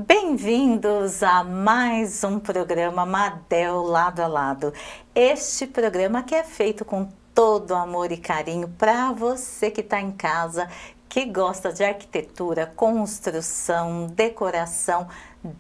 Bem-vindos a mais um programa Madel Lado a Lado. Este programa que é feito com todo amor e carinho para você que está em casa, que gosta de arquitetura, construção, decoração,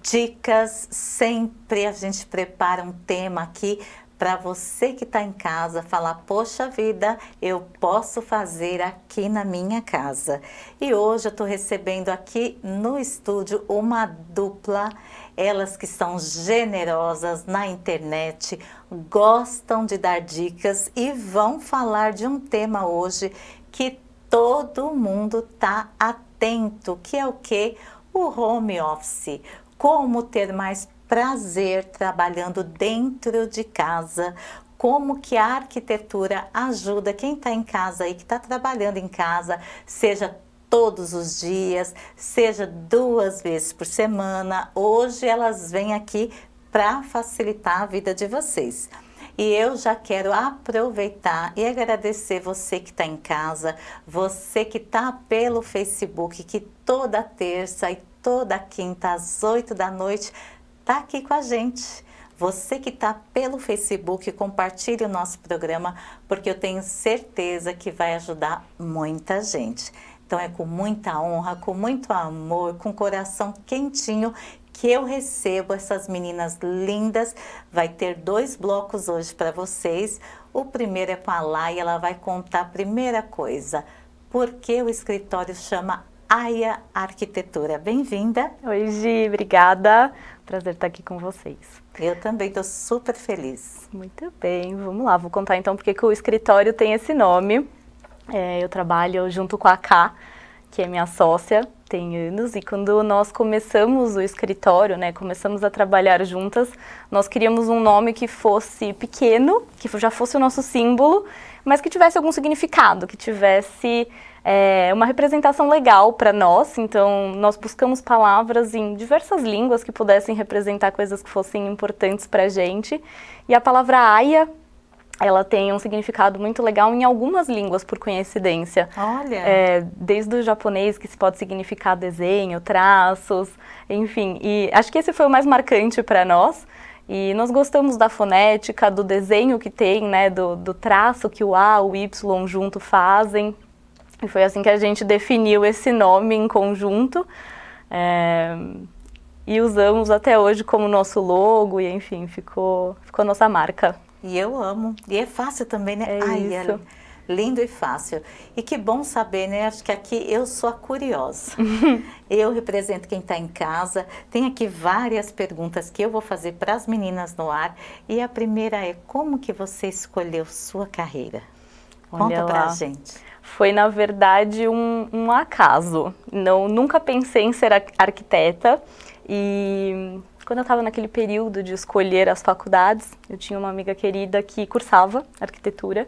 dicas. Sempre a gente prepara um tema aqui para você que está em casa falar, poxa vida, eu posso fazer aqui na minha casa. E hoje eu estou recebendo aqui no estúdio uma dupla, elas que são generosas na internet, gostam de dar dicas e vão falar de um tema hoje que todo mundo está atento, que é o quê? O home office. Como ter mais prazer trabalhando dentro de casa, como que a arquitetura ajuda quem está em casa aí, que está trabalhando em casa, seja todos os dias, seja 2 vezes por semana. Hoje elas vêm aqui para facilitar a vida de vocês. E eu já quero aproveitar e agradecer você que está em casa, você que está pelo Facebook, que toda terça e toda quinta às 8 da noite está aqui com a gente. Você que está pelo Facebook, compartilhe o nosso programa, porque eu tenho certeza que vai ajudar muita gente. Então é com muita honra, com muito amor, com o coração quentinho que eu recebo essas meninas lindas. Vai ter 2 blocos hoje para vocês. O primeiro é com a Laia, ela vai contar a primeira coisa, por que o escritório chama Aya Arquitetura. Bem-vinda. Oi, Gi, obrigada. Prazer estar aqui com vocês. Eu também estou super feliz. Muito bem, vamos lá. Vou contar então porque que o escritório tem esse nome. Eu trabalho junto com a Ká, que é minha sócia, tem anos, e quando nós começamos o escritório, né, começamos a trabalhar juntas, nós queríamos um nome que fosse pequeno, que já fosse o nosso símbolo, mas que tivesse algum significado, que tivesse uma representação legal para nós. Então nós buscamos palavras em diversas línguas que pudessem representar coisas que fossem importantes para a gente, e a palavra Aya, ela tem um significado muito legal em algumas línguas, por coincidência. Olha! Desde o japonês, que se pode significar desenho, traços, enfim. E acho que esse foi o mais marcante para nós. E nós gostamos da fonética, do desenho que tem, né, do traço que o A, o Y junto fazem. E foi assim que a gente definiu esse nome em conjunto. E usamos até hoje como nosso logo, e enfim, ficou a nossa marca. E eu amo. E é fácil também, né? Isso. É lindo e fácil. E que bom saber, né? Acho que aqui eu sou a curiosa. Eu represento quem está em casa. Tem aqui várias perguntas que eu vou fazer para as meninas no ar. E a primeira é, como que você escolheu sua carreira? Conta pra gente. Foi, na verdade, um acaso. Nunca pensei em ser arquiteta. E quando eu estava naquele período de escolher as faculdades, eu tinha uma amiga querida que cursava arquitetura,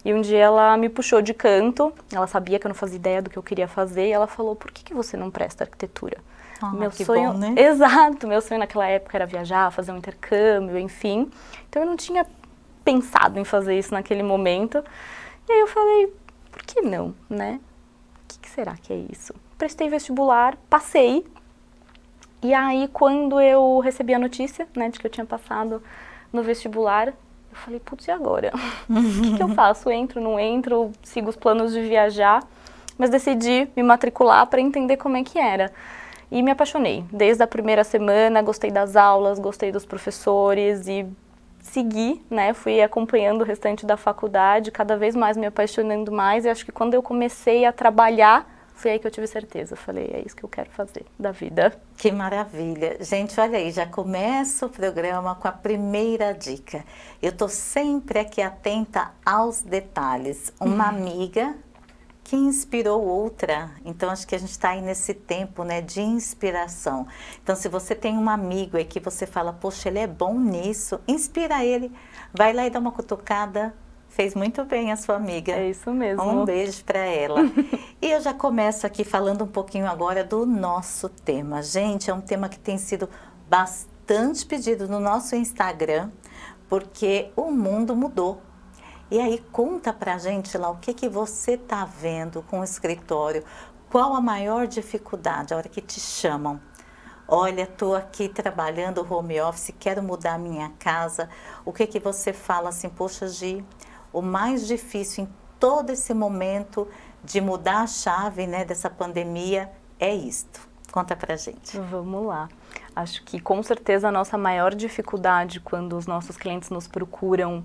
e um dia ela me puxou de canto. Ela sabia que eu não fazia ideia do que eu queria fazer, e ela falou, por que você não presta arquitetura? Meu que sonho, bom, né? Exato, meu sonho naquela época era viajar, fazer um intercâmbio, enfim. Então eu não tinha pensado em fazer isso naquele momento. E aí eu falei, por que não, né? O que será que é isso? Prestei vestibular, passei. E aí, quando eu recebi a notícia, né, de que eu tinha passado no vestibular, eu falei, putz, e agora? O que eu faço? Entro, não entro? Sigo os planos de viajar? Mas decidi me matricular para entender como é que era. E me apaixonei. Desde a primeira semana, gostei das aulas, gostei dos professores e segui, né, fui acompanhando o restante da faculdade, cada vez mais me apaixonando mais. E acho que quando eu comecei a trabalhar, foi aí que eu tive certeza. Eu falei, é isso que eu quero fazer da vida. Que maravilha. Gente, olha aí, já começa o programa com a primeira dica. Eu tô sempre aqui atenta aos detalhes. Uma amiga que inspirou outra. Então, acho que a gente está aí nesse tempo, né, de inspiração. Então, se você tem um amigo aí que você fala, poxa, ele é bom nisso, inspira ele. Vai lá e dá uma cutucada. Fez muito bem a sua amiga. É isso mesmo. Um beijo para ela. E eu já começo aqui falando um pouquinho agora do nosso tema. Gente, é um tema que tem sido bastante pedido no nosso Instagram, porque o mundo mudou. E aí conta pra gente lá o que você tá vendo com o escritório, qual a maior dificuldade a hora que te chamam. olha, estou aqui trabalhando home office, quero mudar a minha casa. O que que você fala assim, poxa, Gi, o mais difícil em todo esse momento de mudar a chave, né, dessa pandemia é isto. Conta pra gente. Vamos lá. Acho que com certeza a nossa maior dificuldade quando os nossos clientes nos procuram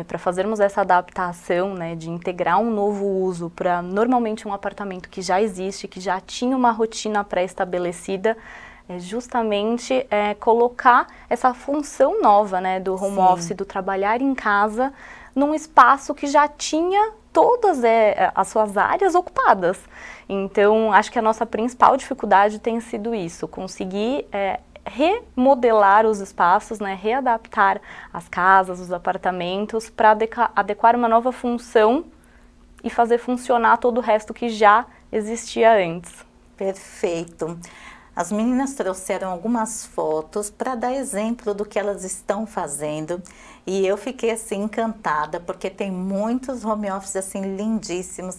para fazermos essa adaptação, né, de integrar um novo uso para normalmente um apartamento que já existe, que já tinha uma rotina pré-estabelecida, é justamente colocar essa função nova, né, do home office, do trabalhar em casa, num espaço que já tinha todas as suas áreas ocupadas. Então, acho que a nossa principal dificuldade tem sido isso, conseguir remodelar os espaços, né, readaptar as casas, os apartamentos, para adequar uma nova função e fazer funcionar todo o resto que já existia antes. Perfeito. As meninas trouxeram algumas fotos para dar exemplo do que elas estão fazendo e eu fiquei assim encantada porque tem muitos home office assim lindíssimos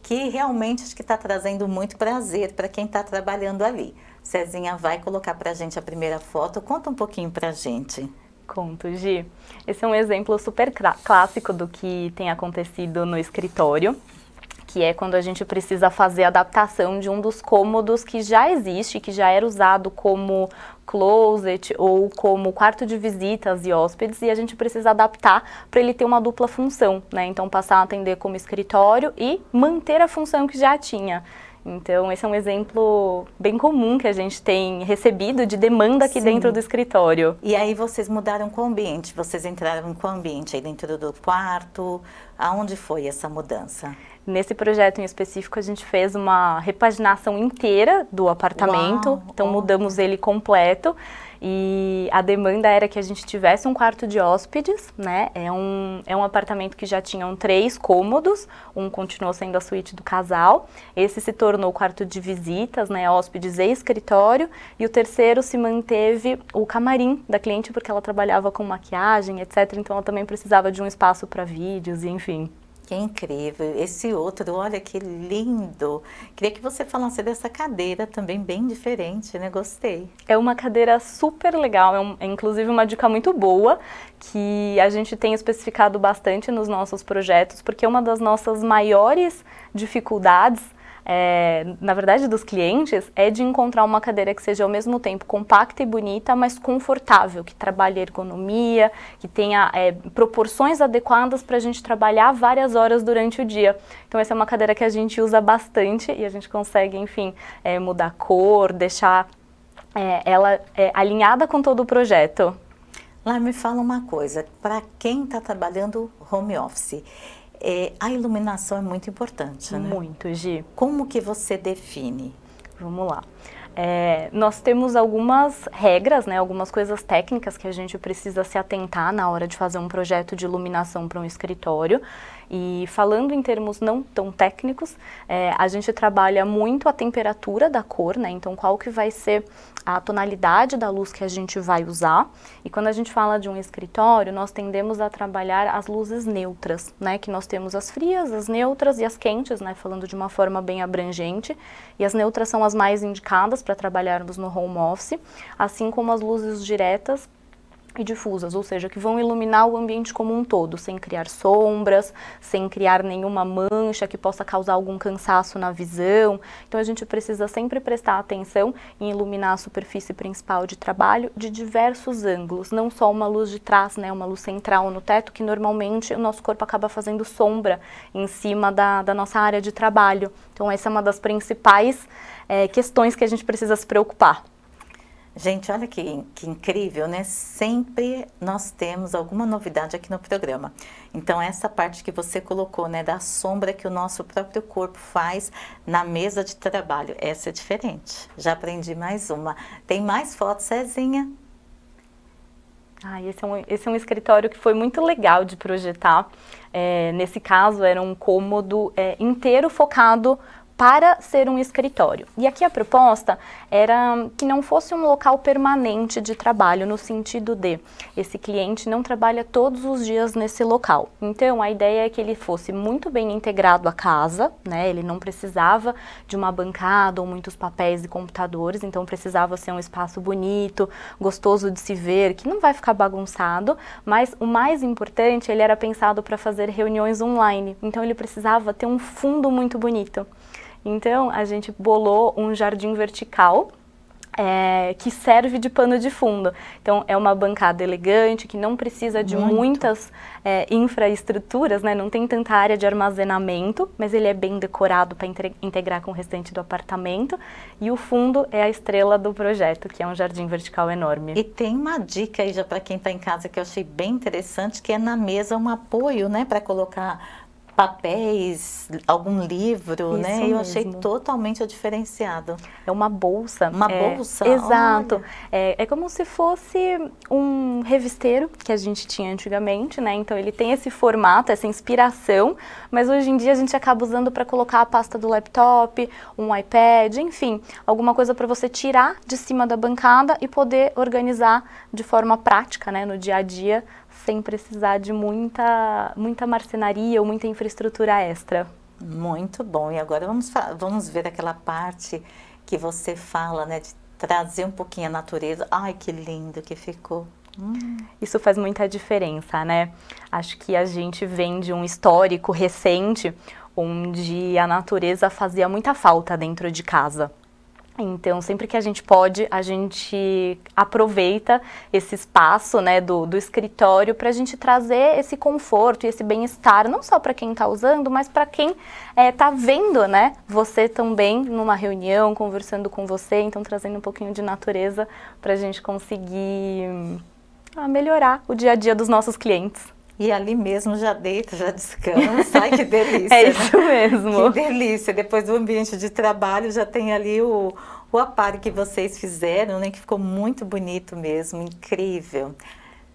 que realmente acho que está trazendo muito prazer para quem está trabalhando ali. Cezinha vai colocar para a gente a primeira foto, conta um pouquinho para a gente. Conto, Gi. Esse é um exemplo super clássico do que tem acontecido no escritório, que é quando a gente precisa fazer a adaptação de um dos cômodos que já existe, que já era usado como closet ou como quarto de visitas e hóspedes, e a gente precisa adaptar para ele ter uma dupla função, né? Então passar a atender como escritório e manter a função que já tinha. Então esse é um exemplo bem comum que a gente tem recebido de demanda aqui dentro do escritório. E aí vocês mudaram com o ambiente, vocês entraram com o ambiente aí dentro do quarto, aonde foi essa mudança? Nesse projeto em específico, a gente fez uma repaginação inteira do apartamento. Uau, então mudamos ele completo. E a demanda era que a gente tivesse um quarto de hóspedes, né? É um apartamento que já tinham 3 cômodos, um continuou sendo a suíte do casal. Esse se tornou o quarto de visitas, né? Hóspedes e escritório. E o terceiro se manteve o camarim da cliente, porque ela trabalhava com maquiagem, etc. Então ela também precisava de um espaço para vídeos e enfim. Que incrível. Esse outro, olha que lindo. Queria que você falasse dessa cadeira também bem diferente, né? Gostei. É uma cadeira super legal, é inclusive uma dica muito boa que a gente tem especificado bastante nos nossos projetos, porque uma das nossas maiores dificuldades na verdade dos clientes, é de encontrar uma cadeira que seja ao mesmo tempo compacta e bonita, mas confortável, que trabalhe ergonomia, que tenha proporções adequadas para a gente trabalhar várias horas durante o dia. Então essa é uma cadeira que a gente usa bastante e a gente consegue, enfim, mudar a cor, deixar ela alinhada com todo o projeto. Lá, me fala uma coisa, para quem está trabalhando home office, a iluminação é muito importante, né? Muito, Gi. Como que você define? Vamos lá. Nós temos algumas regras, né, algumas coisas técnicas que a gente precisa se atentar na hora de fazer um projeto de iluminação para um escritório. E falando em termos não tão técnicos, a gente trabalha muito a temperatura da cor, né? Então qual que vai ser a tonalidade da luz que a gente vai usar. E quando a gente fala de um escritório, nós tendemos a trabalhar as luzes neutras, né? Que nós temos as frias, as neutras e as quentes, né? Falando de uma forma bem abrangente. E as neutras são as mais indicadas para trabalharmos no home office, assim como as luzes diretas e difusas, ou seja, que vão iluminar o ambiente como um todo, sem criar sombras, sem criar nenhuma mancha que possa causar algum cansaço na visão. Então a gente precisa sempre prestar atenção em iluminar a superfície principal de trabalho de diversos ângulos, não só uma luz de trás, né, uma luz central no teto, que normalmente o nosso corpo acaba fazendo sombra em cima da nossa área de trabalho. Então essa é uma das principais questões que a gente precisa se preocupar. Gente, olha que incrível, né? Sempre nós temos alguma novidade aqui no programa. Então, essa parte que você colocou, né, da sombra que o nosso próprio corpo faz na mesa de trabalho, essa é diferente. Já aprendi mais uma. Tem mais fotos, Cezinha? Esse é um escritório que foi muito legal de projetar. Nesse caso, era um cômodo inteiro focado para ser um escritório. E aqui a proposta era que não fosse um local permanente de trabalho, no sentido de esse cliente não trabalha todos os dias nesse local. Então, a ideia é que ele fosse muito bem integrado à casa, né? Ele não precisava de uma bancada ou muitos papéis e computadores, então precisava ser um espaço bonito, gostoso de se ver, que não vai ficar bagunçado, mas o mais importante, ele era pensado para fazer reuniões online, então ele precisava ter um fundo muito bonito. Então, a gente bolou um jardim vertical que serve de pano de fundo. Então, é uma bancada elegante, que não precisa de muitas infraestruturas, né? Não tem tanta área de armazenamento, mas ele é bem decorado para integrar com o restante do apartamento. E o fundo é a estrela do projeto, que é um jardim vertical enorme. E tem uma dica aí já para quem está em casa que eu achei bem interessante, que é na mesa um apoio, né? Para colocar papéis, algum livro, né? Mesmo. Eu achei totalmente diferenciado. É uma bolsa. Uma bolsa? Exato. É como se fosse um revisteiro que a gente tinha antigamente, né? Então ele tem esse formato, essa inspiração, mas hoje em dia a gente acaba usando para colocar a pasta do laptop, um iPad, enfim, alguma coisa para você tirar de cima da bancada e poder organizar de forma prática, né? No dia a dia, sem precisar de muita marcenaria ou muita infraestrutura extra. Muito bom. E agora vamos ver aquela parte que você fala, né, de trazer um pouquinho a natureza. Ai, que lindo que ficou. Isso faz muita diferença, né? Acho que a gente vem de um histórico recente onde a natureza fazia muita falta dentro de casa. Então, sempre que a gente pode, a gente aproveita esse espaço, né, do escritório para a gente trazer esse conforto e esse bem-estar, não só para quem está usando, mas para quem está vendo, né, você também numa reunião, conversando com você, então trazendo um pouquinho de natureza para a gente conseguir melhorar o dia a dia dos nossos clientes. E ali mesmo já deita, já descansa. Ai, que delícia, É isso, né? Mesmo. Que delícia. Depois do ambiente de trabalho já tem ali o aparelho que vocês fizeram, né? Que ficou muito bonito mesmo, incrível.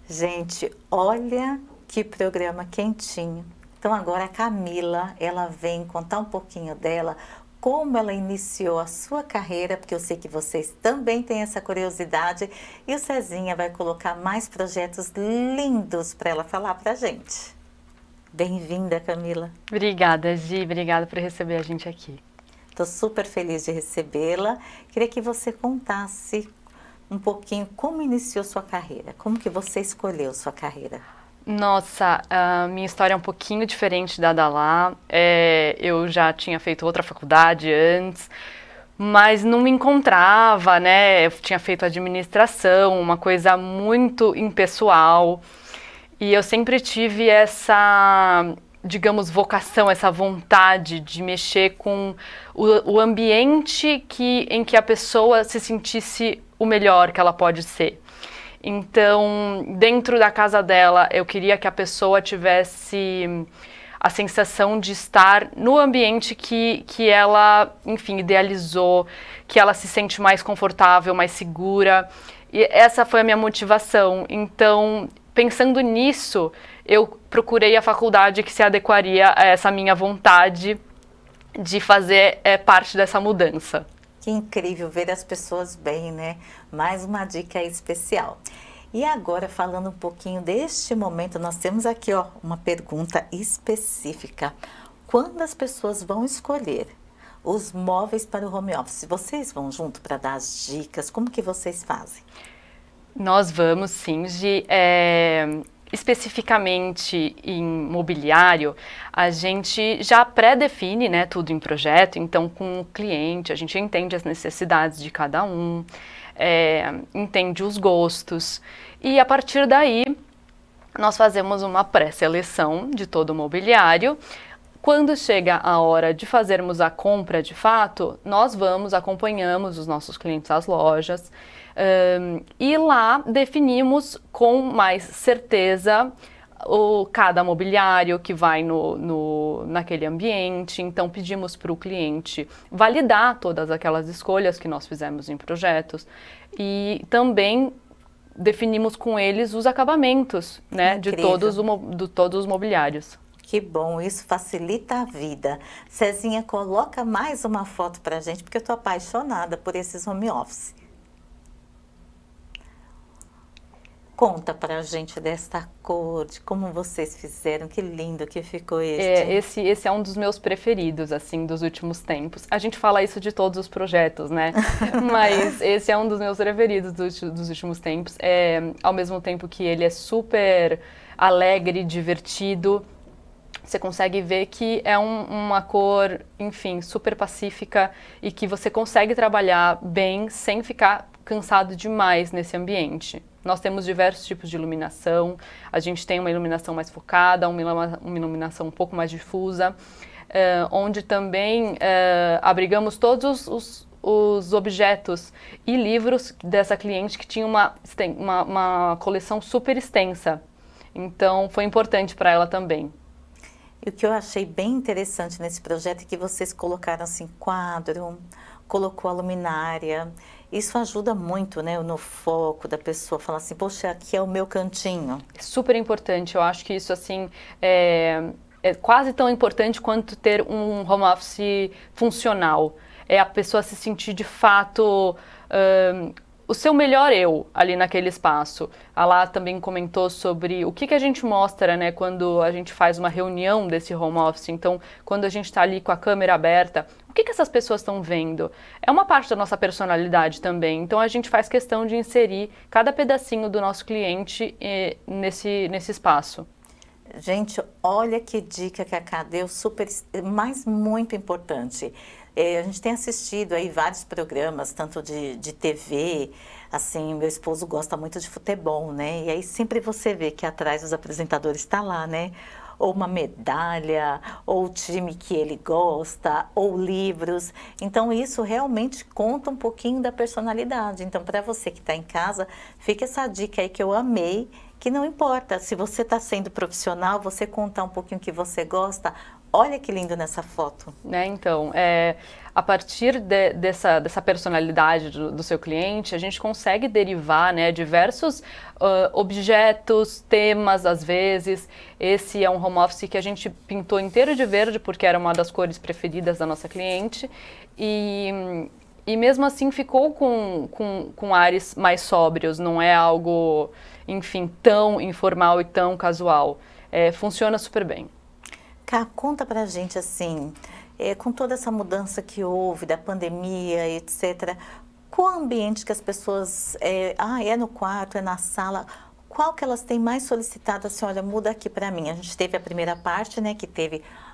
Gente, olha que programa quentinho. Então agora a Camila, ela vem contar um pouquinho dela, como ela iniciou a sua carreira, porque eu sei que vocês também têm essa curiosidade, e o Cezinha vai colocar mais projetos lindos para ela falar para a gente. Bem-vinda, Camila. Obrigada, Gi, obrigada por receber a gente aqui. Estou super feliz de recebê-la. Queria que você contasse um pouquinho como iniciou sua carreira, como que você escolheu sua carreira. Nossa, a minha história é um pouquinho diferente da Lá. Eu já tinha feito outra faculdade antes, mas não me encontrava, né? Eu tinha feito administração, uma coisa muito impessoal. E eu sempre tive essa, digamos, vocação, essa vontade de mexer com o ambiente em que a pessoa se sentisse o melhor que ela pode ser. Então, dentro da casa dela, eu queria que a pessoa tivesse a sensação de estar no ambiente que ela, enfim, idealizou, que ela se sente mais confortável, mais segura. E essa foi a minha motivação. Então, pensando nisso, eu procurei a faculdade que se adequaria a essa minha vontade de fazer parte dessa mudança. Que incrível ver as pessoas bem, né? Mais uma dica especial. E agora, falando um pouquinho deste momento, nós temos aqui, ó, uma pergunta específica. Quando as pessoas vão escolher os móveis para o home office, vocês vão junto para dar as dicas? Como que vocês fazem? Nós vamos, sim, Gi. Especificamente em mobiliário, a gente já pré-define, né, tudo em projeto, então com o cliente a gente entende as necessidades de cada um, entende os gostos e a partir daí nós fazemos uma pré-seleção de todo o mobiliário. Quando chega a hora de fazermos a compra de fato, nós acompanhamos os nossos clientes às lojas, e lá definimos com mais certeza cada mobiliário que vai naquele ambiente. Então pedimos para o cliente validar todas aquelas escolhas que nós fizemos em projetos e também definimos com eles os acabamentos, né, de todos os mobiliários. Que bom, isso facilita a vida. Cezinha, coloca mais uma foto pra gente, porque eu tô apaixonada por esses home office. Conta pra gente desta cor, de como vocês fizeram, que lindo que ficou este. Esse é um dos meus preferidos, assim, dos últimos tempos. A gente fala isso de todos os projetos, né? Mas esse é um dos meus preferidos dos últimos tempos. Ao mesmo tempo que ele é super alegre, divertido, você consegue ver que é uma cor, enfim, super pacífica e que você consegue trabalhar bem sem ficar cansado demais nesse ambiente. Nós temos diversos tipos de iluminação, a gente tem uma iluminação mais focada, uma iluminação um pouco mais difusa, onde também abrigamos todos os objetos e livros dessa cliente que tinha uma coleção super extensa. Então, foi importante para ela também. E o que eu achei bem interessante nesse projeto é que vocês colocaram assim quadro, colocou a luminária. Isso ajuda muito, né, no foco da pessoa, falar assim, poxa, aqui é o meu cantinho. Super importante, eu acho que isso assim é quase tão importante quanto ter um home office funcional. É a pessoa se sentir de fato o seu melhor eu ali naquele espaço. A Lá também comentou sobre o que a gente mostra, né, quando a gente faz uma reunião desse home office. Então, quando a gente está ali com a câmera aberta, o que essas pessoas estão vendo? É uma parte da nossa personalidade também. Então, a gente faz questão de inserir cada pedacinho do nosso cliente nesse espaço. Gente, olha que dica que a Ká deu, mas muito importante. A gente tem assistido aí vários programas, tanto de TV, assim, meu esposo gosta muito de futebol, né? E aí sempre você vê que atrás dos apresentadores está lá, né? Ou uma medalha, ou o time que ele gosta, ou livros. Então, isso realmente conta um pouquinho da personalidade. Então, para você que está em casa, fica essa dica aí que eu amei, que não importa se você está sendo profissional, você contar um pouquinho o que você gosta. Olha que lindo nessa foto. Então, a partir dessa personalidade do seu cliente, a gente consegue derivar, né, diversos objetos, temas, às vezes. Esse é um home office que a gente pintou inteiro de verde, porque era uma das cores preferidas da nossa cliente. E mesmo assim ficou com ares mais sóbrios, não é algo, enfim, tão informal e tão casual. Funciona super bem. Ká, conta pra gente assim, com toda essa mudança que houve, da pandemia, etc., qual ambiente que as pessoas, é no quarto, é na sala, qual que elas têm mais solicitado, assim, olha, muda aqui pra mim. A gente teve a primeira parte, né,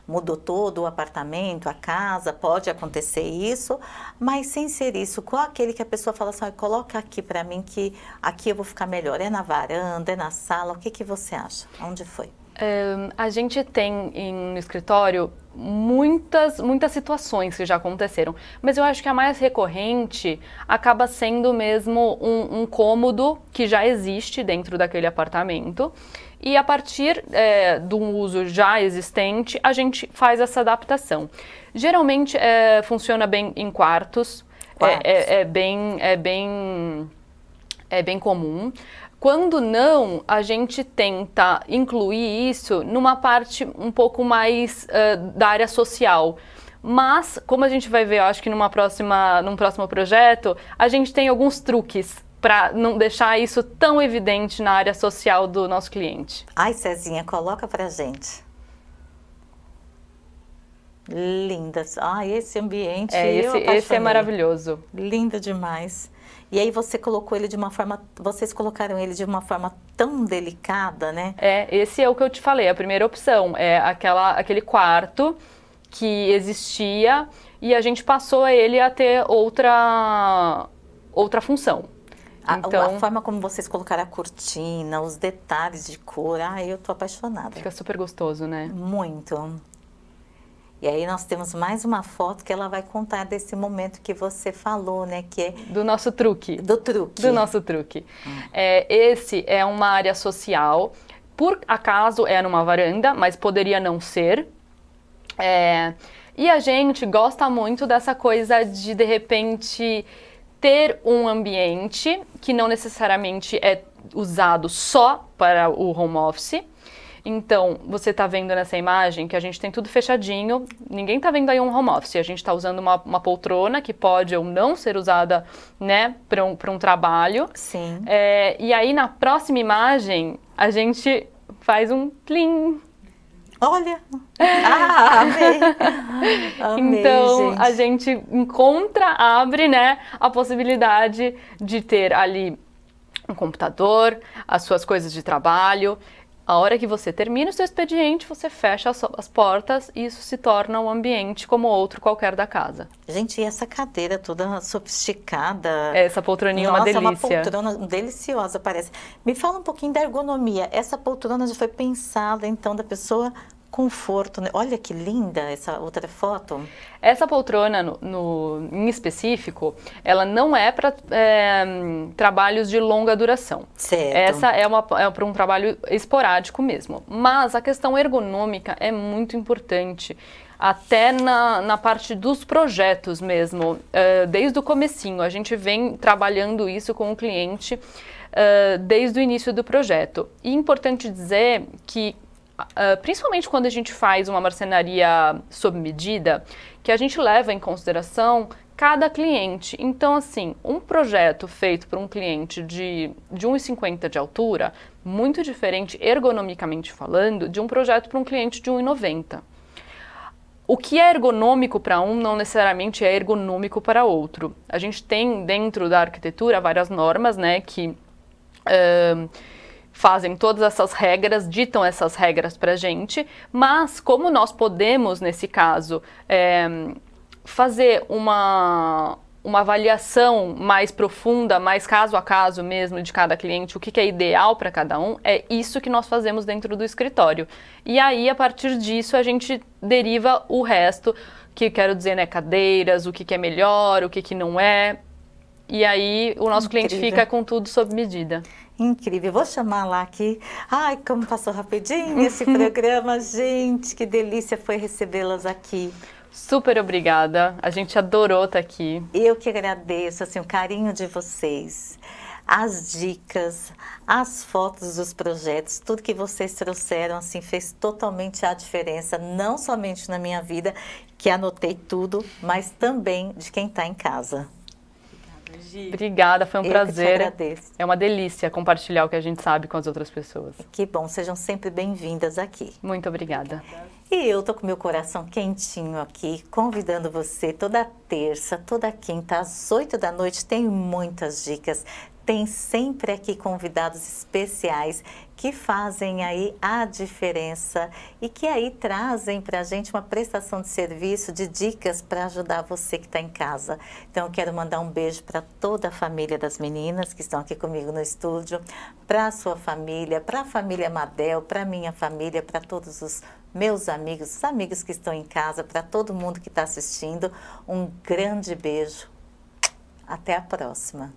mudou todo o apartamento, a casa, pode acontecer isso, mas sem ser isso, qual aquele que a pessoa fala assim, olha, coloca aqui pra mim que aqui eu vou ficar melhor, é na varanda, é na sala, o que você acha? Onde foi? A gente tem no escritório muitas situações que já aconteceram, mas eu acho que a mais recorrente acaba sendo mesmo um cômodo que já existe dentro daquele apartamento e a partir do uso já existente a gente faz essa adaptação. Geralmente funciona bem em quartos. É bem comum. Quando não, a gente tenta incluir isso numa parte um pouco mais da área social. Mas, como a gente vai ver, eu acho que num próximo projeto, a gente tem alguns truques para não deixar isso tão evidente na área social do nosso cliente. Ai, Cezinha, coloca pra gente. Lindas. Ai, esse ambiente, esse é maravilhoso. Lindo demais. E aí vocês colocaram ele de uma forma tão delicada, né? Esse é o que eu te falei, a primeira opção. É aquele quarto que existia e a gente passou ele a ter outra função. Então, a forma como vocês colocaram a cortina, os detalhes de cor, eu tô apaixonada. Fica super gostoso, né? Muito. E aí nós temos mais uma foto que ela vai contar desse momento que você falou, né? Que é do nosso truque. Do nosso truque. Esse é uma área social. Por acaso é numa varanda, mas poderia não ser. E a gente gosta muito dessa coisa de repente, ter um ambiente que não necessariamente é usado só para o home office. Então, você está vendo nessa imagem que a gente tem tudo fechadinho, ninguém está vendo aí um home office, a gente está usando uma poltrona que pode ou não ser usada, né, para um trabalho. Sim. E aí, na próxima imagem, a gente faz um plim. Olha! Ah, amei! Amei, Então, gente. a gente abre, né, a possibilidade de ter ali um computador, as suas coisas de trabalho. A hora que você termina o seu expediente, você fecha as portas e isso se torna um ambiente como outro qualquer da casa. Gente, e essa cadeira toda sofisticada? Essa poltroninha é uma delícia. Nossa, é uma poltrona deliciosa, parece. Me fala um pouquinho da ergonomia. Essa poltrona já foi pensada, então, da pessoa conforto, né? Olha que linda essa outra foto. Essa poltrona, em específico, ela não é para trabalhos de longa duração. Certo. Essa é para um trabalho esporádico mesmo. Mas a questão ergonômica é muito importante, até na parte dos projetos mesmo. Desde o comecinho, a gente vem trabalhando isso com o cliente desde o início do projeto. E é importante dizer que principalmente quando a gente faz uma marcenaria sob medida, que a gente leva em consideração cada cliente. Então, assim, um projeto feito por um cliente de 1,50 de altura, muito diferente, ergonomicamente falando, de um projeto para um cliente de 1,90. O que é ergonômico para um não necessariamente é ergonômico para outro. A gente tem dentro da arquitetura várias normas, né, que fazem todas essas regras, ditam essas regras para a gente, mas como nós podemos, nesse caso, fazer uma avaliação mais profunda, mais caso a caso mesmo de cada cliente, o que é ideal para cada um, é isso que nós fazemos dentro do escritório. E aí, a partir disso, a gente deriva o resto, que quero dizer, né, cadeiras, o que é melhor, o que não é. E aí, o nosso cliente fica com tudo sob medida. Incrível, vou chamar lá aqui. Ai, como passou rapidinho esse programa, gente, que delícia foi recebê-las aqui. Super obrigada, a gente adorou estar aqui. Eu que agradeço, assim, o carinho de vocês, as dicas, as fotos dos projetos, tudo que vocês trouxeram, assim, fez totalmente a diferença, não somente na minha vida, que anotei tudo, mas também de quem está em casa. Obrigada, foi um prazer. Eu que te agradeço. É uma delícia compartilhar o que a gente sabe com as outras pessoas. Que bom, sejam sempre bem-vindas aqui. Muito obrigada. E eu tô com meu coração quentinho aqui, convidando você toda terça, toda quinta, às 8 da noite, tem muitas dicas. Tem sempre aqui convidados especiais que fazem aí a diferença e que aí trazem para a gente uma prestação de serviço, de dicas para ajudar você que está em casa. Então, eu quero mandar um beijo para toda a família das meninas que estão aqui comigo no estúdio, para a sua família, para a família Madel, para a minha família, para todos os meus amigos, os amigos que estão em casa, para todo mundo que está assistindo. Um grande beijo. Até a próxima.